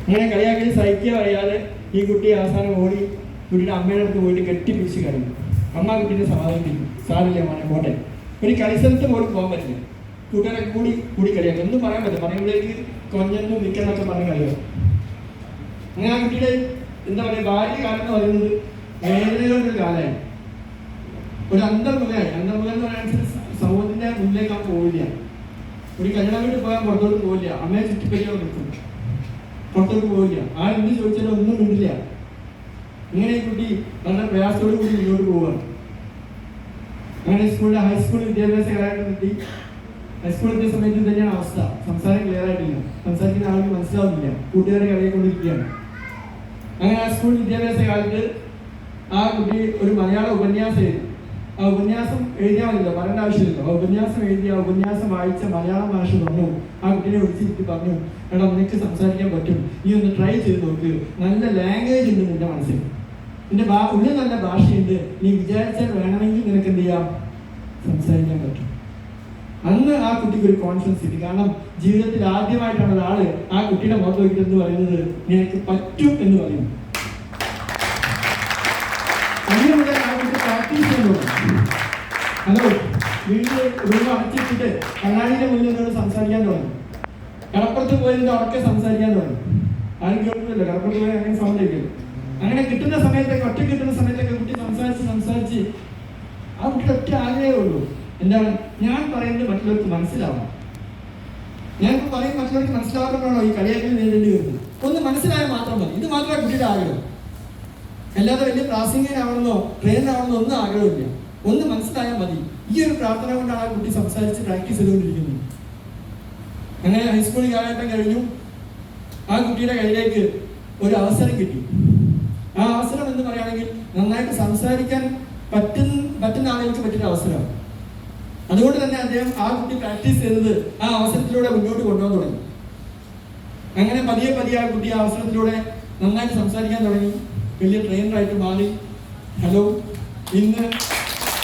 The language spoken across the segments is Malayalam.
അങ്ങനെ കളിയാക്കി സഹിക്കുക പറയാതെ ഈ കുട്ടി അവസാനം ഓടി കുട്ടിയുടെ അമ്മയുടെ അടുത്ത് പോയിട്ട് കെട്ടിപ്പിടിച്ച് കളയും. അമ്മ കുട്ടീനെ സമാധാനിപ്പിക്കും, സാറില്ല മോനെ പോട്ടെ. ഒരു കളിസ്ഥലത്ത് പോലും പോകാൻ പറ്റില്ല. കൂട്ടുകാരെ കൂടി കളിയാക്കും, ഒന്നും പറയാൻ പറ്റില്ല. പറയുമ്പോഴേക്ക് കൊഞ്ഞെന്നും നിൽക്കുന്നൊക്കെ പറഞ്ഞ് കളിയാക്കും. അങ്ങനെ ആ കുട്ടിയുടെ എന്താ പറയുക ബാല്യകാലം എന്ന് പറയുന്നത് വേദനകളുടെ ഒരു കാലമാണ്. ഒരു അന്തർമുഖമായി, അന്തർമുഖം എന്ന് പറയുന്നത് സമൂഹത്തിന്റെ മുന്നിലേക്ക് അവൻ പോവില്ല. ഒരു കല്യാണം വീട്ടിൽ പോയാൽ പുറത്തോട്ട് പോവില്ല, അമ്മയെ ചുറ്റിപ്പറ്റിയാൽ നിൽക്കും, പുറത്തോട്ട് പോവില്ല. ആരെന്ത് ചോദിച്ചാലും ഒന്നും മിണ്ടില്ല. ഇങ്ങനെ ഈ കുട്ടി വളരെ പ്രയാസത്തോടു കൂടി മുന്നോട്ട് പോവുകയാണ്. അങ്ങനെ സ്കൂളിലെ ഹൈസ്കൂൾ വിദ്യാഭ്യാസ കാലഘട്ടത്തിൽ ഹൈസ്കൂളിന്റെ സമയത്ത് തന്നെയാണ് അവസ്ഥ. സംസാരം ക്ലിയർ ആയിട്ടില്ല, സംസാരിക്കുന്ന ആൾക്ക് മനസ്സിലാവുന്നില്ല, കൂട്ടുകാരെ കളിയാക്കൊണ്ടിരിക്കുകയാണ്. അങ്ങനെ ആ സ്കൂൾ വിദ്യാഭ്യാസ കാലത്ത് ആ കുട്ടി ഒരു മലയാള ഉപന്യാസം എഴുതി. ആ ഉപന്യാസം എഴുതിയാൽ മതില്ല, പറയേണ്ട ആവശ്യമില്ല. ആ ഉപന്യാസം എഴുതി, ആ ഉപന്യാസം വായിച്ച മലയാളം ഭാഷ പറഞ്ഞു. ആ കുട്ടീനെ വിളിച്ചിട്ട് പറഞ്ഞു, എടാ നിനക്ക് സംസാരിക്കാൻ പറ്റും, നീ ഒന്ന് ട്രൈ ചെയ്ത് നോക്ക്, നല്ല ലാംഗ്വേജ് ഉണ്ട് നിന്റെ മനസ്സിൽ, നിന്റെ ഉള്ളിൽ നല്ല ഭാഷയുണ്ട്, നീ വിചാരിച്ചാൽ വേണമെങ്കിൽ നിനക്ക് എന്ത് ചെയ്യാം, സംസാരിക്കാൻ പറ്റും. അന്ന് ആ കുട്ടിക്ക് ഒരു കോൺഫിഡൻസ് കിട്ടി. കാരണം ജീവിതത്തിൽ ആദ്യമായിട്ടാണ് ഒരാള് ആ കുട്ടിയുടെ മുഖത്ത് നോക്കിയിട്ട് എന്ന് പറയുന്നത് നിനക്ക് പറ്റും എന്ന് പറയുന്നു. അങ്ങനെ മുതൽ ആ കുട്ടി പ്രാക്ടീസ് ചെയ്യുന്നു. ഹലോ, വീണ്ടും അടച്ചിട്ടിട്ട് കണ്ണാടിയുടെ മുന്നിൽ നിന്നോട് സംസാരിക്കാൻ തുടങ്ങി. കടപ്പുറത്ത് പോയതിന്റെ ഉറക്കെ സംസാരിക്കാൻ തുടങ്ങി. ആരും കേൾക്കുന്നില്ല, കടപ്പുറത്ത് പോയി അങ്ങനെ സൗണ്ട് കേൾക്കില്ല. അങ്ങനെ കിട്ടുന്ന സമയത്തൊക്കെ, ഒറ്റ കിട്ടുന്ന സമയത്തൊക്കെ കുട്ടി സംസാരിച്ച് ആ കുട്ടിയുടെ ഒറ്റ ആഗ്രഹമേ ഉള്ളൂ, എന്താണ്, ഞാൻ പറയുന്നത് മറ്റുള്ളവർക്ക് മനസ്സിലാവണം. ഞാനിപ്പോൾ പറയും മറ്റുള്ളവർക്ക് മനസ്സിലാവാത്തപ്പോഴാണോ ഈ കളിയാക്കൽ നേരിടേണ്ടി വരുന്നത്? ഒന്ന് മനസ്സിലായാൽ മാത്രം മതി. ഇത് മാത്രമേ കുട്ടിയുടെ ആഗ്രഹം. അല്ലാതെ വലിയ പ്രാസംഗികനാവണമെന്നോ ട്രെയിനറാവണമെന്നോ ഒന്നും ആഗ്രഹമില്ല. ഒന്ന് മനസ്സിലായാൽ മതി. ഈ ഒരു പ്രാർത്ഥന കൊണ്ടാണ് ആ കുട്ടി സംസാരിച്ച് പ്രാക്ടീസ് ചെയ്തുകൊണ്ടിരിക്കുന്നത്. അങ്ങനെ ഹൈസ്കൂൾ കാലഘട്ടം കഴിഞ്ഞു. ആ കുട്ടിയുടെ കയ്യിലേക്ക് ഒരു അവസരം കിട്ടി. ആ അവസരം എന്ന് പറയുകയാണെങ്കിൽ നന്നായിട്ട് സംസാരിക്കാൻ പറ്റുന്ന ആളുകൾക്ക് പറ്റിയ അവസരമാണ്. അതുകൊണ്ട് തന്നെ അദ്ദേഹം ആ കുട്ടി പ്രാക്ടീസ് ചെയ്തത് ആ അവസരത്തിലൂടെ മുന്നോട്ട് കൊണ്ടുപോകാൻ തുടങ്ങി. അങ്ങനെ പതിയെ ആ കുട്ടി ആ അവസരത്തിലൂടെ നന്നായിട്ട് സംസാരിക്കാൻ തുടങ്ങി. വലിയ ട്രെയിനറായിട്ട് മാറി. ഹലോ, ഇന്ന്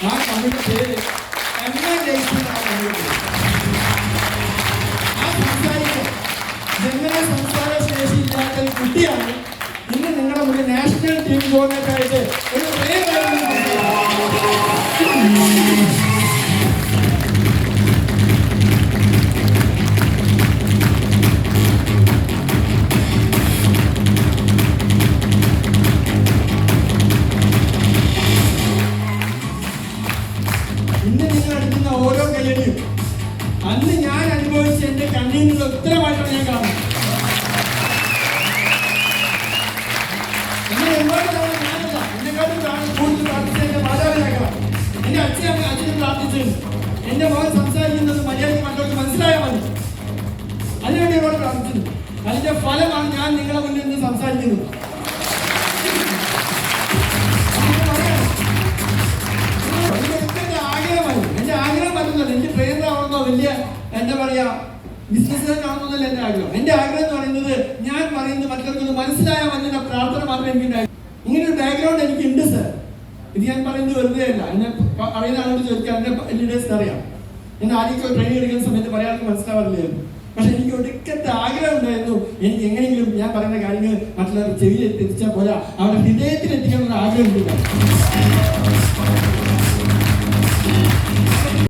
ആ കമ്മിയുടെ പേര് സംസാര ശേഷി ഇല്ലാത്ത ഒരു കുട്ടിയാണ് ഇന്ന് നിങ്ങളുടെ മുന്നിൽ നാഷണൽ ടീം കോർഡിനേറ്ററായിട്ട് ഒരു ഇന്ന് നിങ്ങൾ എടുക്കുന്ന ഓരോ കയ്യടിയും അന്ന് ഞാൻ അനുഭവിച്ച എന്റെ കണ്ണിൽ നിന്ന് ഉത്തരമായിട്ടാണ് ഞാൻ കാണുന്നത്. കൂടുതൽ പ്രാർത്ഥിച്ച എന്റെ മാതാപിതാക്കളാണ്, എന്റെ അച്ഛനും പ്രാർത്ഥിച്ചിരുന്നു. എന്റെ മകൻ സംസാരിക്കുന്നത് മര്യാദയ്ക്ക് മറ്റുള്ളവർക്ക് മനസ്സിലായാൽ മതി, അതിനുവേണ്ടി ഒരുപാട് പ്രാർത്ഥിച്ചിരുന്നു. അതിന്റെ ഫലമാണ് ഞാൻ നിങ്ങളെ മുന്നിൽ നിന്ന് സംസാരിക്കുന്നത്. എന്റെ ആഗ്രഹം പറ്റുന്നില്ല, എനിക്ക് ട്രെയിനറാവണമെന്നോ വലിയ എന്താ പറയാ ബിസിനസ്സുകാരനാവണമെന്നല്ല എന്റെ ആഗ്രഹം. എന്റെ ആഗ്രഹം എന്ന് പറയുന്നത് ഞാൻ പറയുന്നത് മറ്റുള്ളവർക്ക് മനസ്സിലായാൽ മതി എന്ന പ്രാർത്ഥന മാത്രമേ എനിക്കുണ്ടായിരുന്നു. ഇങ്ങനെ ഒരു ബാക്ക്ഗ്രൗണ്ട് എനിക്ക് ഉണ്ട് സർ. ഇത് ഞാൻ പറയുന്നത് വെറുതെ അല്ല. എന്നെ അറിയുന്ന ആളോട് ചോദിക്കാൻ എന്റെ ലീഡേഴ്സിന് അറിയാം. എന്നെ ആദ്യമൊക്കെ ട്രെയിനിങ് എടുക്കുന്ന സമയത്ത് പറയാർക്ക് മനസ്സിലാവാറില്ലായിരുന്നു. പക്ഷെ എനിക്ക് ഒടുക്കത്തെ ആഗ്രഹം ഉണ്ടായിരുന്നു, എനിക്ക് എങ്ങനെയെങ്കിലും ഞാൻ പറയുന്ന കാര്യങ്ങൾ മറ്റുള്ളവരുടെ ചെവിയിൽ എത്തിച്ചാൽ പോരാ, അവരുടെ ഹൃദയത്തിൽ എത്തിക്കാനുള്ള ആഗ്രഹം ഉണ്ട്.